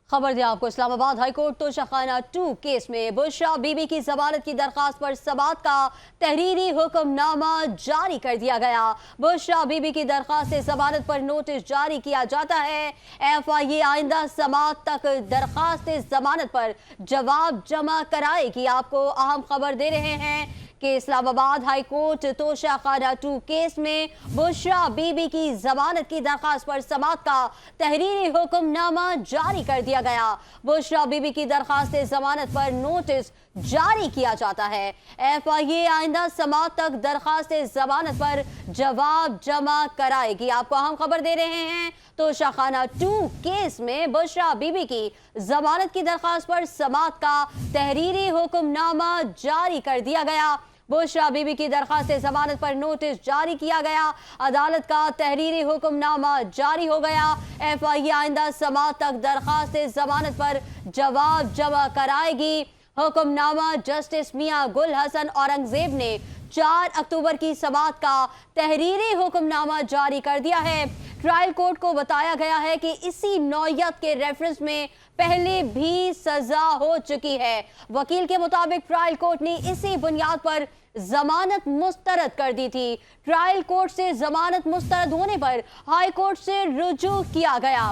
खबर दिया आपको इस्लामाबाद हाईकोर्ट तोशाखाना 2 केस में बुशरा बीबी की जमानत की दरखास्त पर समाअत का तहरीरी हुक्मनामा जारी कर दिया गया। बुशरा बीबी की दरखास्त जमानत पर नोटिस जारी किया जाता है। FIA आइंदा समाअत तक दरखास्त जमानत पर जवाब जमा कराएगी। आपको अहम खबर दे रहे हैं कि इस्लामाबाद हाईकोर्ट तोशाखाना 2 केस में बुशरा बीबी की जमानत की दरखास्त पर समाअत का तहरीरी हुक्मनामा जारी कर दिया गया। बुशरा बीबी की दरखास्त जमानत पर नोटिस जारी किया जाता है। FIA आइंदा समाअत तक दरखास्त जमानत पर जवाब जमा कराएगी। आपको अहम खबर दे रहे हैं तोशाखाना 2 केस में बुशरा बीबी की जमानत की दरखास्त पर समाअत का तहरीरी हुक्मनामा जारी कर दिया गया। बुशरा बीबी की दरखास्त जमानत पर नोटिस जारी किया गया। अदालत का तहरीरी हुक्मनामा जारी हो गया। FIA आइंदा समाअत तक दरखास्त जमानत पर जवाब जमा कराएगी। हुक्मनामा जस्टिस मियां गुल हसन औरंगजेब ने 4 अक्टूबर की समाअत का तहरीरी हुक्मनामा जारी कर दिया है। ट्रायल कोर्ट को बताया गया है कि इसी नौयत के रेफरेंस में पहले भी सजा हो चुकी है। वकील के मुताबिक ट्रायल कोर्ट ने इसी बुनियाद पर जमानत मुस्तरद कर दी थी। ट्रायल कोर्ट से जमानत मुस्तरद होने पर हाई कोर्ट से रुजू किया गया।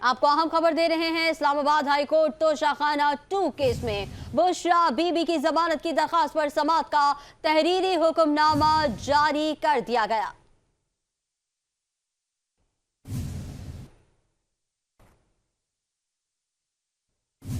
आपको अहम खबर दे रहे हैं Islamabad high court Toshakhana 2 case में बुशरा बीबी की जमानत की दरखास्त पर समाअत का तहरीरी हुक्मनामा जारी कर दिया गया।